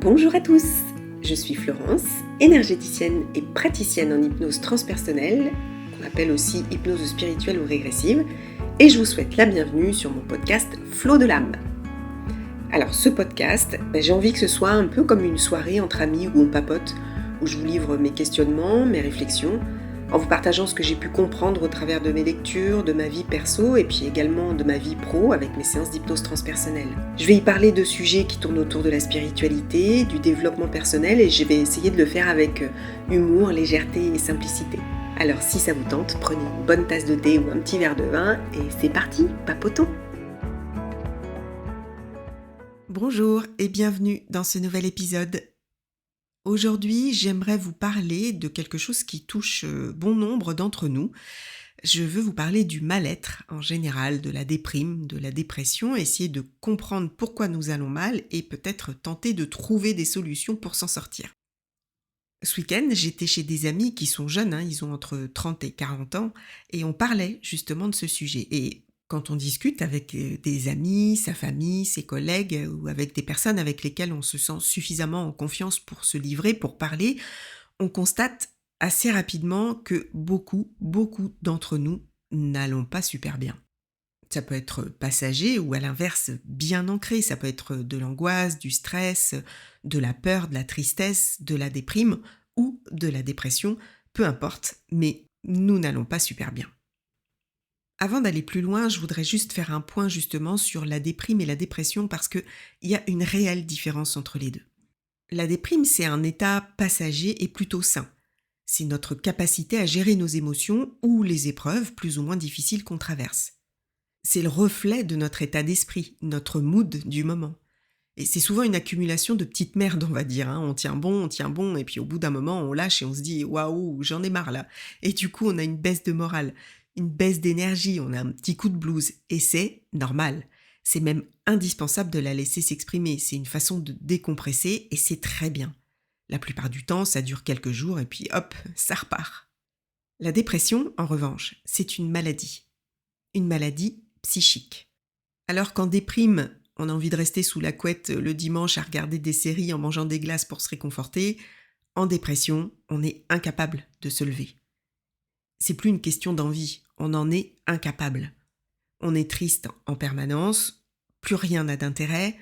Bonjour à tous, je suis Florence, énergéticienne et praticienne en hypnose transpersonnelle, qu'on appelle aussi hypnose spirituelle ou régressive, et je vous souhaite la bienvenue sur mon podcast Flow de l'âme. Alors ce podcast, j'ai envie que ce soit un peu comme une soirée entre amis où on papote, où je vous livre mes questionnements, mes réflexions, en vous partageant ce que j'ai pu comprendre au travers de mes lectures, de ma vie perso et puis également de ma vie pro avec mes séances d'hypnose transpersonnelle. Je vais y parler de sujets qui tournent autour de la spiritualité, du développement personnel et je vais essayer de le faire avec humour, légèreté et simplicité. Alors si ça vous tente, prenez une bonne tasse de thé ou un petit verre de vin et c'est parti, papotons! Bonjour et bienvenue dans ce nouvel épisode. Aujourd'hui, j'aimerais vous parler de quelque chose qui touche bon nombre d'entre nous. Je veux vous parler du mal-être en général, de la déprime, de la dépression, essayer de comprendre pourquoi nous allons mal et peut-être tenter de trouver des solutions pour s'en sortir. Ce week-end, j'étais chez des amis qui sont jeunes, ils ont entre 30 et 40 ans, et on parlait justement de ce sujet. Et quand on discute avec des amis, sa famille, ses collègues, ou avec des personnes avec lesquelles on se sent suffisamment en confiance pour se livrer, pour parler, on constate assez rapidement que beaucoup d'entre nous n'allons pas super bien. Ça peut être passager ou à l'inverse bien ancré, ça peut être de l'angoisse, du stress, de la peur, de la tristesse, de la déprime ou de la dépression, peu importe, mais nous n'allons pas super bien. Avant d'aller plus loin, je voudrais juste faire un point justement sur la déprime et la dépression parce qu'il y a une réelle différence entre les deux. La déprime, c'est un état passager et plutôt sain. C'est notre capacité à gérer nos émotions ou les épreuves plus ou moins difficiles qu'on traverse. C'est le reflet de notre état d'esprit, notre mood du moment. Et c'est souvent une accumulation de petites merdes, on va dire. On tient bon, et puis au bout d'un moment, on lâche et on se dit « Waouh, j'en ai marre là !» Et du coup, on a une baisse de morale, une baisse d'énergie, on a un petit coup de blues. Et c'est normal. C'est même indispensable de la laisser s'exprimer. C'est une façon de décompresser et c'est très bien. La plupart du temps, ça dure quelques jours et puis hop, ça repart. La dépression, en revanche, c'est une maladie. Une maladie psychique. Alors qu'en déprime, on a envie de rester sous la couette le dimanche à regarder des séries en mangeant des glaces pour se réconforter, en dépression, on est incapable de se lever. C'est plus une question d'envie, on en est incapable. On est triste en permanence, plus rien n'a d'intérêt,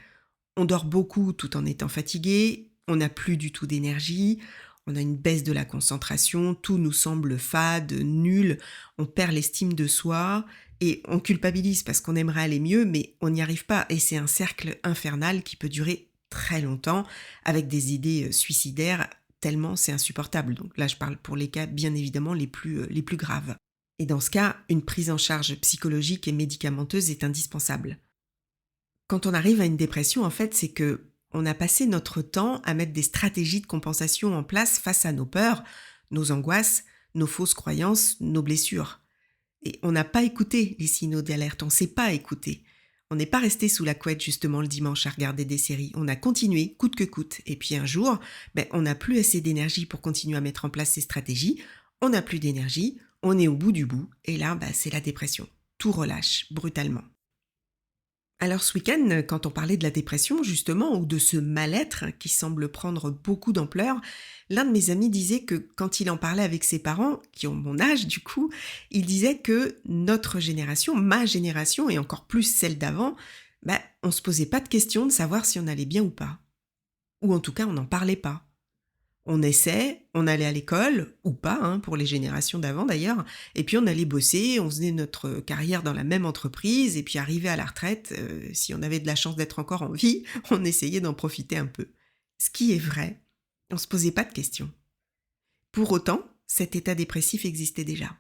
on dort beaucoup tout en étant fatigué, on n'a plus du tout d'énergie, on a une baisse de la concentration, tout nous semble fade, nul, on perd l'estime de soi et on culpabilise parce qu'on aimerait aller mieux mais on n'y arrive pas et c'est un cercle infernal qui peut durer très longtemps avec des idées suicidaires tellement c'est insupportable. Donc là je parle pour les cas bien évidemment les plus graves. Et dans ce cas, une prise en charge psychologique et médicamenteuse est indispensable. Quand on arrive à une dépression, en fait, c'est que on a passé notre temps à mettre des stratégies de compensation en place face à nos peurs, nos angoisses, nos fausses croyances, nos blessures. Et on n'a pas écouté les signaux d'alerte, on ne s'est pas écouté. On n'est pas resté sous la couette justement le dimanche à regarder des séries, on a continué coûte que coûte. Et puis un jour, on n'a plus assez d'énergie pour continuer à mettre en place ces stratégies, on n'a plus d'énergie, on est au bout du bout, et là, c'est la dépression. Tout relâche brutalement. Alors ce week-end, quand on parlait de la dépression justement, ou de ce mal-être qui semble prendre beaucoup d'ampleur, l'un de mes amis disait que quand il en parlait avec ses parents, qui ont mon âge du coup, il disait que notre génération, ma génération et encore plus celle d'avant, on se posait pas de question de savoir si on allait bien ou pas. Ou en tout cas, on n'en parlait pas. On essaie, on allait à l'école, ou pas, pour les générations d'avant d'ailleurs, et puis on allait bosser, on faisait notre carrière dans la même entreprise, et puis arrivé à la retraite, si on avait de la chance d'être encore en vie, on essayait d'en profiter un peu. Ce qui est vrai, on se posait pas de questions. Pour autant, cet état dépressif existait déjà.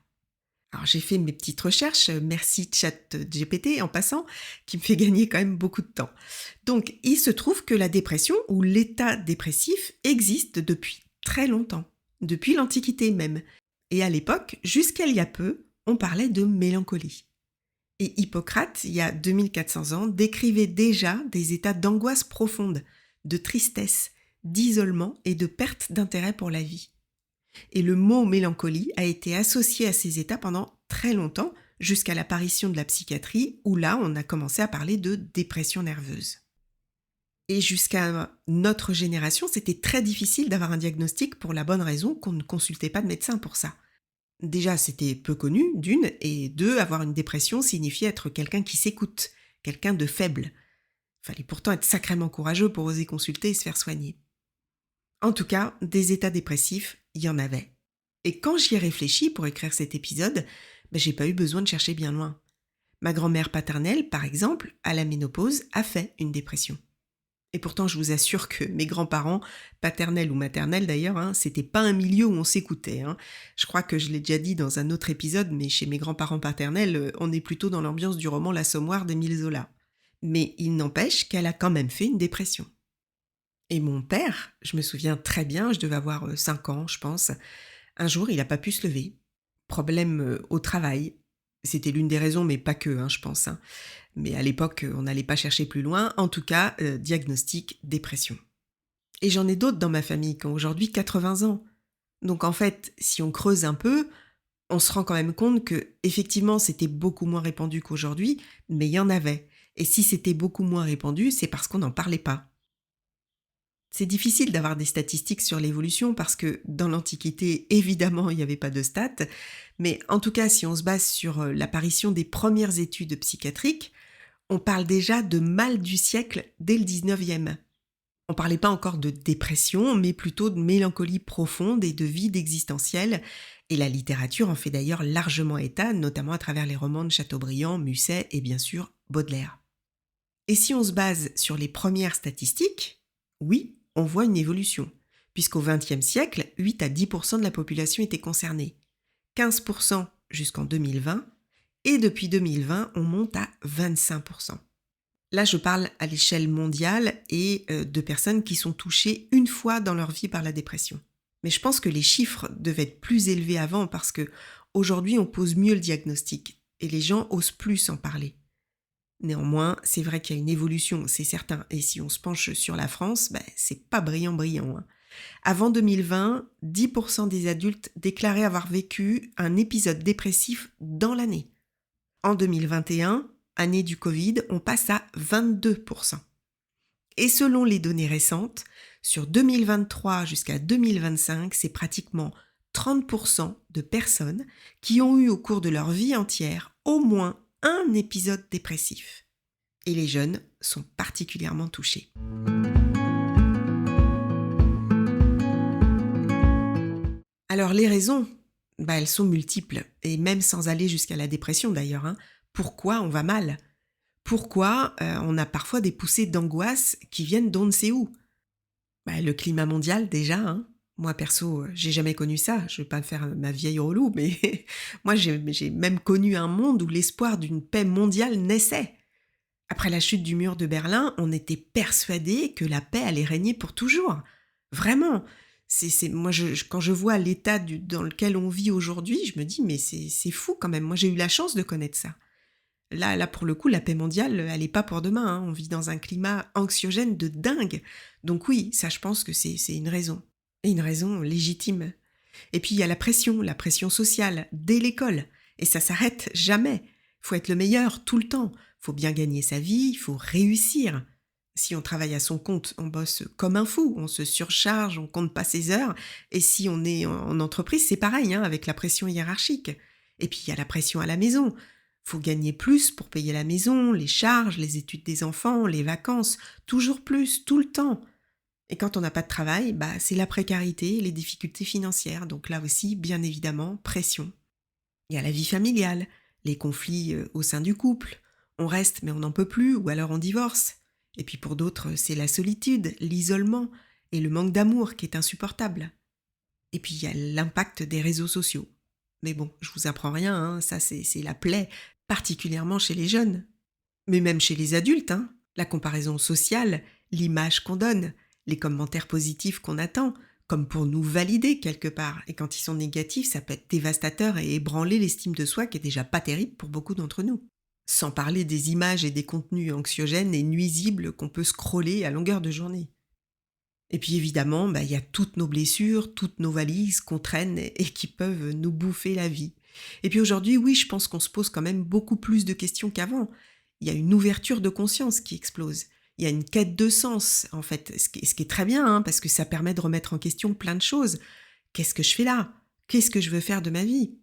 Alors j'ai fait mes petites recherches, merci ChatGPT en passant, qui me fait gagner quand même beaucoup de temps. Donc il se trouve que la dépression ou l'état dépressif existe depuis très longtemps, depuis l'Antiquité même. Et à l'époque, jusqu'à il y a peu, on parlait de mélancolie. Et Hippocrate, il y a 2400 ans, décrivait déjà des états d'angoisse profonde, de tristesse, d'isolement et de perte d'intérêt pour la vie. Et le mot mélancolie a été associé à ces états pendant très longtemps, jusqu'à l'apparition de la psychiatrie, où là, on a commencé à parler de dépression nerveuse. Et jusqu'à notre génération, c'était très difficile d'avoir un diagnostic pour la bonne raison qu'on ne consultait pas de médecin pour ça. Déjà, c'était peu connu, d'une, et deux, avoir une dépression signifiait être quelqu'un qui s'écoute, quelqu'un de faible. Fallait pourtant être sacrément courageux pour oser consulter et se faire soigner. En tout cas, des états dépressifs, il y en avait. Et quand j'y ai réfléchi pour écrire cet épisode, j'ai pas eu besoin de chercher bien loin. Ma grand-mère paternelle, par exemple, à la ménopause, a fait une dépression. Et pourtant, je vous assure que mes grands-parents, paternels ou maternels d'ailleurs, c'était pas un milieu où on s'écoutait. Je crois que je l'ai déjà dit dans un autre épisode, mais chez mes grands-parents paternels, on est plutôt dans l'ambiance du roman L'Assommoir d'Émile Zola. Mais il n'empêche qu'elle a quand même fait une dépression. Et mon père, je me souviens très bien, je devais avoir 5 ans, je pense. Un jour, il n'a pas pu se lever. Problème au travail. C'était l'une des raisons, mais pas que, je pense. Mais à l'époque, on n'allait pas chercher plus loin. En tout cas, diagnostic, dépression. Et j'en ai d'autres dans ma famille qui ont aujourd'hui 80 ans. Donc en fait, si on creuse un peu, on se rend quand même compte que effectivement, c'était beaucoup moins répandu qu'aujourd'hui, mais il y en avait. Et si c'était beaucoup moins répandu, c'est parce qu'on n'en parlait pas. C'est difficile d'avoir des statistiques sur l'évolution parce que dans l'Antiquité, évidemment, il n'y avait pas de stats, mais en tout cas, si on se base sur l'apparition des premières études psychiatriques, on parle déjà de mal du siècle dès le 19e. On parlait pas encore de dépression, mais plutôt de mélancolie profonde et de vide existentiel, et la littérature en fait d'ailleurs largement état, notamment à travers les romans de Chateaubriand, Musset et bien sûr Baudelaire. Et si on se base sur les premières statistiques, oui, on voit une évolution, puisqu'au XXe siècle, 8 à 10% de la population était concernée, 15% jusqu'en 2020, et depuis 2020, on monte à 25%. Là, je parle à l'échelle mondiale et de personnes qui sont touchées une fois dans leur vie par la dépression. Mais je pense que les chiffres devaient être plus élevés avant parce que aujourd'hui, on pose mieux le diagnostic et les gens osent plus en parler. Néanmoins, c'est vrai qu'il y a une évolution, c'est certain. Et si on se penche sur la France, c'est pas brillant. Avant 2020, 10% des adultes déclaraient avoir vécu un épisode dépressif dans l'année. En 2021, année du Covid, on passe à 22%. Et selon les données récentes, sur 2023 jusqu'à 2025, c'est pratiquement 30% de personnes qui ont eu au cours de leur vie entière au moins un épisode dépressif. Et les jeunes sont particulièrement touchés. Alors les raisons, elles sont multiples, et même sans aller jusqu'à la dépression d'ailleurs. Pourquoi on va mal ? Pourquoi on a parfois des poussées d'angoisse qui viennent d'on ne sait où ? Le climat mondial déjà. Moi perso, j'ai jamais connu ça. Je vais pas me faire ma vieille relou, mais moi j'ai même connu un monde où l'espoir d'une paix mondiale naissait. Après la chute du mur de Berlin, on était persuadé que la paix allait régner pour toujours. Vraiment. Moi, quand je vois l'état dans lequel on vit aujourd'hui, je me dis, mais c'est fou quand même. Moi, j'ai eu la chance de connaître ça. Là, pour le coup, la paix mondiale, elle n'est pas pour demain. On vit dans un climat anxiogène de dingue. Donc oui, ça, je pense que c'est une raison. Et une raison légitime. Et puis, il y a la pression sociale, dès l'école. Et ça s'arrête jamais. Il faut être le meilleur tout le temps. Il faut bien gagner sa vie, il faut réussir. Si on travaille à son compte, on bosse comme un fou, on se surcharge, on compte pas ses heures. Et si on est en entreprise, c'est pareil, avec la pression hiérarchique. Et puis, il y a la pression à la maison. Faut gagner plus pour payer la maison, les charges, les études des enfants, les vacances, toujours plus, tout le temps. Et quand on n'a pas de travail, c'est la précarité, les difficultés financières. Donc là aussi, bien évidemment, pression. Il y a la vie familiale, les conflits au sein du couple. On reste mais on n'en peut plus, ou alors on divorce. Et puis pour d'autres, c'est la solitude, l'isolement et le manque d'amour qui est insupportable. Et puis il y a l'impact des réseaux sociaux. Mais bon, je vous apprends rien, ça c'est la plaie, particulièrement chez les jeunes. Mais même chez les adultes, la comparaison sociale, l'image qu'on donne, les commentaires positifs qu'on attend, comme pour nous valider quelque part. Et quand ils sont négatifs, ça peut être dévastateur et ébranler l'estime de soi qui est déjà pas terrible pour beaucoup d'entre nous. Sans parler des images et des contenus anxiogènes et nuisibles qu'on peut scroller à longueur de journée. Et puis évidemment, il y a toutes nos blessures, toutes nos valises qu'on traîne et qui peuvent nous bouffer la vie. Et puis aujourd'hui, oui, je pense qu'on se pose quand même beaucoup plus de questions qu'avant. Il y a une ouverture de conscience qui explose. Il y a une quête de sens, en fait, ce qui est très bien, hein, parce que ça permet de remettre en question plein de choses. Qu'est-ce que je fais là? Qu'est-ce que je veux faire de ma vie?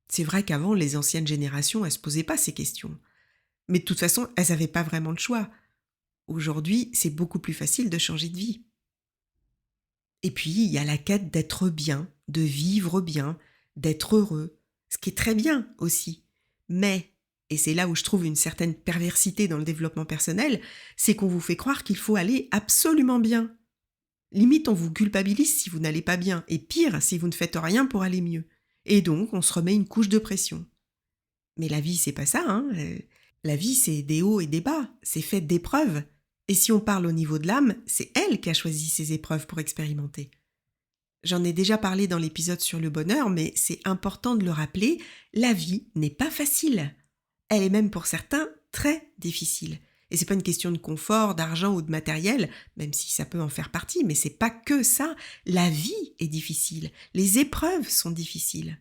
C'est vrai qu'avant, les anciennes générations, elles se posaient pas ces questions. Mais de toute façon, elles n'avaient pas vraiment le choix. Aujourd'hui, c'est beaucoup plus facile de changer de vie. Et puis, il y a la quête d'être bien, de vivre bien, d'être heureux, ce qui est très bien aussi. Mais, et c'est là où je trouve une certaine perversité dans le développement personnel, c'est qu'on vous fait croire qu'il faut aller absolument bien. Limite, on vous culpabilise si vous n'allez pas bien, et pire, si vous ne faites rien pour aller mieux. Et donc, on se remet une couche de pression. Mais la vie, c'est pas ça, hein. La vie, c'est des hauts et des bas, c'est fait d'épreuves. Et si on parle au niveau de l'âme, c'est elle qui a choisi ces épreuves pour expérimenter. J'en ai déjà parlé dans l'épisode sur le bonheur, mais c'est important de le rappeler, la vie n'est pas facile. Elle est même pour certains très difficile. Et c'est pas une question de confort, d'argent ou de matériel, même si ça peut en faire partie, mais c'est pas que ça. La vie est difficile, les épreuves sont difficiles.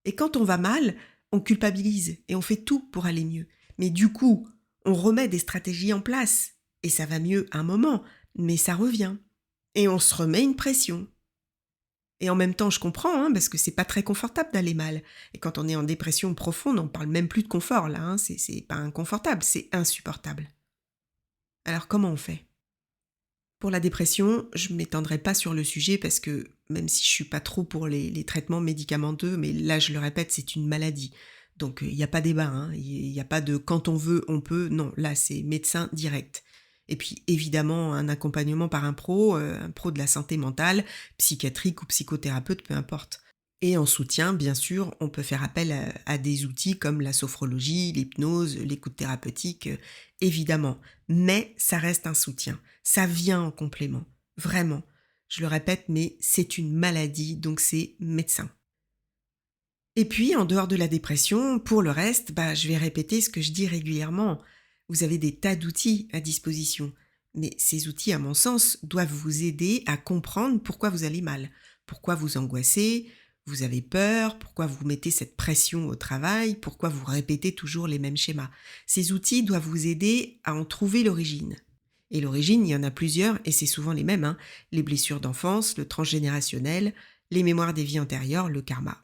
Et quand on va mal, on culpabilise et on fait tout pour aller mieux. Mais du coup, on remet des stratégies en place. Et ça va mieux un moment, mais ça revient. Et on se remet une pression. Et en même temps, je comprends, hein, parce que c'est pas très confortable d'aller mal. Et quand on est en dépression profonde, on parle même plus de confort, là. Hein, c'est pas inconfortable, c'est insupportable. Alors comment on fait? Pour la dépression, je ne m'étendrai pas sur le sujet parce que, même si je suis pas trop pour les traitements médicamenteux, mais là, je le répète, c'est une maladie. Donc, il n'y a pas débat, hein, il n'y a pas de quand on veut, on peut. Non, là, c'est médecin direct. Et puis, évidemment, un accompagnement par un pro de la santé mentale, psychiatrique ou psychothérapeute, peu importe. Et en soutien, bien sûr, on peut faire appel à des outils comme la sophrologie, l'hypnose, l'écoute thérapeutique, évidemment. Mais ça reste un soutien. Ça vient en complément. Vraiment. Je le répète, mais c'est une maladie, donc c'est médecin. Et puis, en dehors de la dépression, pour le reste, je vais répéter ce que je dis régulièrement. Vous avez des tas d'outils à disposition. Mais ces outils, à mon sens, doivent vous aider à comprendre pourquoi vous allez mal, pourquoi vous angoissez, vous avez peur, pourquoi vous mettez cette pression au travail, pourquoi vous répétez toujours les mêmes schémas. Ces outils doivent vous aider à en trouver l'origine. Et l'origine, il y en a plusieurs, et c'est souvent les mêmes, hein. Les blessures d'enfance, le transgénérationnel, les mémoires des vies antérieures, le karma.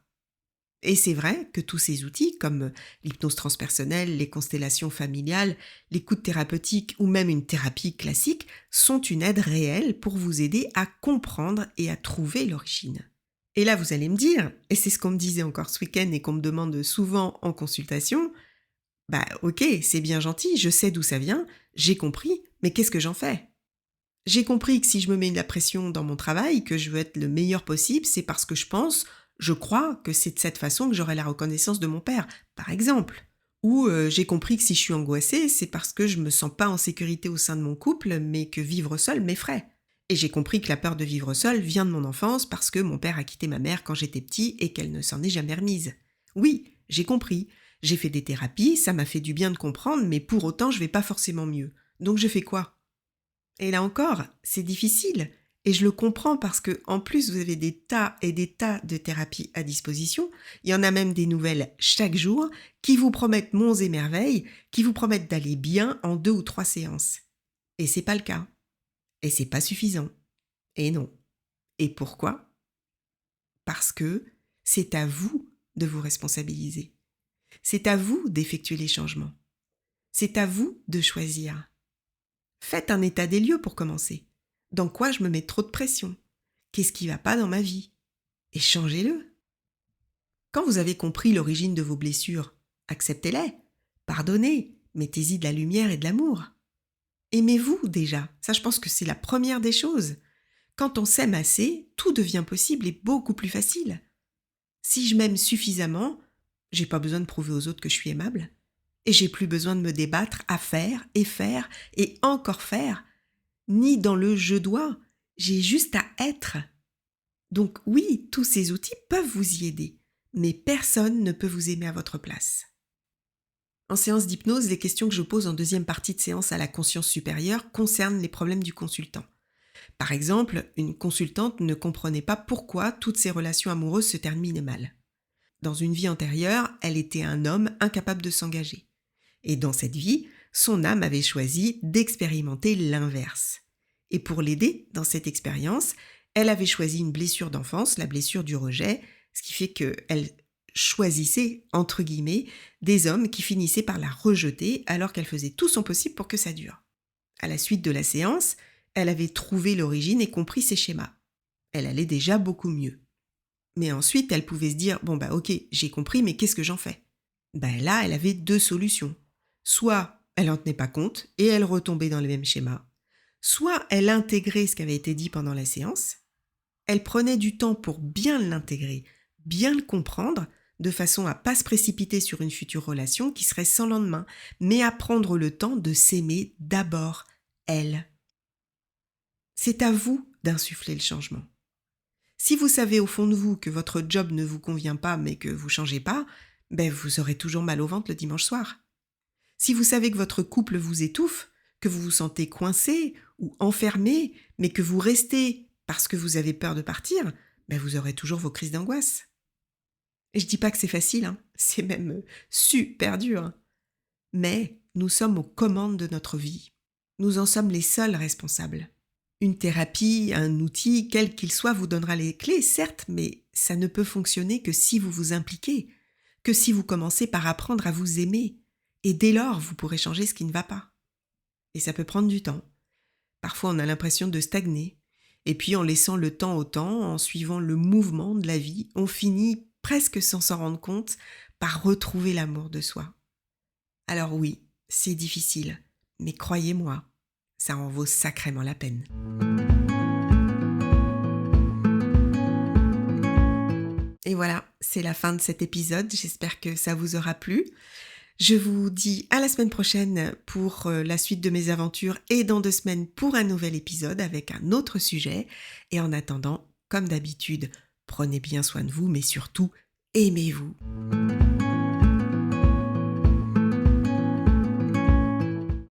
Et c'est vrai que tous ces outils, comme l'hypnose transpersonnelle, les constellations familiales, l'écoute thérapeutique ou même une thérapie classique, sont une aide réelle pour vous aider à comprendre et à trouver l'origine. Et là, vous allez me dire, et c'est ce qu'on me disait encore ce week-end et qu'on me demande souvent en consultation, ok, c'est bien gentil, je sais d'où ça vient, j'ai compris, mais qu'est-ce que j'en fais? J'ai compris que si je me mets de la pression dans mon travail, que je veux être le meilleur possible, c'est parce que je crois que c'est de cette façon que j'aurai la reconnaissance de mon père, par exemple. Ou j'ai compris que si je suis angoissée, c'est parce que je me sens pas en sécurité au sein de mon couple, mais que vivre seul m'effraie. Et j'ai compris que la peur de vivre seul vient de mon enfance parce que mon père a quitté ma mère quand j'étais petit et qu'elle ne s'en est jamais remise. Oui, j'ai compris. J'ai fait des thérapies, ça m'a fait du bien de comprendre, mais pour autant, je vais pas forcément mieux. Donc je fais quoi? Et là encore, c'est difficile. Et je le comprends parce que, en plus, vous avez des tas et des tas de thérapies à disposition. Il y en a même des nouvelles chaque jour qui vous promettent monts et merveilles, qui vous promettent d'aller bien en 2 ou 3 séances. Et c'est pas le cas. Et c'est pas suffisant. Et non. Et pourquoi? Parce que c'est à vous de vous responsabiliser. C'est à vous d'effectuer les changements. C'est à vous de choisir. Faites un état des lieux pour commencer. Dans quoi je me mets trop de pression? Qu'est-ce qui va pas dans ma vie? Et changez-le. Quand vous avez compris l'origine de vos blessures, acceptez-les, pardonnez, mettez-y de la lumière et de l'amour. Aimez-vous déjà, ça je pense que c'est la première des choses. Quand on s'aime assez, tout devient possible et beaucoup plus facile. Si je m'aime suffisamment, j'ai pas besoin de prouver aux autres que je suis aimable. Et j'ai plus besoin de me débattre à faire et encore faire, ni dans le je dois, j'ai juste à être. Donc oui, tous ces outils peuvent vous y aider, mais personne ne peut vous aimer à votre place. En séance d'hypnose, les questions que je pose en deuxième partie de séance à la conscience supérieure concernent les problèmes du consultant. Par exemple, une consultante ne comprenait pas pourquoi toutes ses relations amoureuses se terminaient mal. Dans une vie antérieure, elle était un homme incapable de s'engager. Et dans cette vie, son âme avait choisi d'expérimenter l'inverse. Et pour l'aider dans cette expérience, elle avait choisi une blessure d'enfance, la blessure du rejet, ce qui fait qu'elle choisissait, entre guillemets, des hommes qui finissaient par la rejeter alors qu'elle faisait tout son possible pour que ça dure. À la suite de la séance, elle avait trouvé l'origine et compris ses schémas. Elle allait déjà beaucoup mieux. Mais ensuite, elle pouvait se dire « Bon ok, j'ai compris, mais qu'est-ce que j'en fais ?» Là, elle avait 2 solutions. Soit elle n'en tenait pas compte et elle retombait dans les mêmes schémas. Soit elle intégrait ce qui avait été dit pendant la séance. Elle prenait du temps pour bien l'intégrer, bien le comprendre, de façon à ne pas se précipiter sur une future relation qui serait sans lendemain, mais à prendre le temps de s'aimer d'abord, elle. C'est à vous d'insuffler le changement. Si vous savez au fond de vous que votre job ne vous convient pas mais que vous ne changez pas, vous aurez toujours mal au ventre le dimanche soir. Si vous savez que votre couple vous étouffe, que vous vous sentez coincé ou enfermé, mais que vous restez parce que vous avez peur de partir, vous aurez toujours vos crises d'angoisse. Et je dis pas que c'est facile, c'est même super dur. Mais nous sommes aux commandes de notre vie. Nous en sommes les seuls responsables. Une thérapie, un outil, quel qu'il soit, vous donnera les clés, certes, mais ça ne peut fonctionner que si vous vous impliquez, que si vous commencez par apprendre à vous aimer. Et dès lors, vous pourrez changer ce qui ne va pas. Et ça peut prendre du temps. Parfois, on a l'impression de stagner. Et puis, en laissant le temps au temps, en suivant le mouvement de la vie, on finit, presque sans s'en rendre compte, par retrouver l'amour de soi. Alors oui, c'est difficile, mais croyez-moi, ça en vaut sacrément la peine. Et voilà, c'est la fin de cet épisode. J'espère que ça vous aura plu. Je vous dis à la semaine prochaine pour la suite de mes aventures et dans 2 semaines pour un nouvel épisode avec un autre sujet. Et en attendant, comme d'habitude, prenez bien soin de vous, mais surtout, aimez-vous.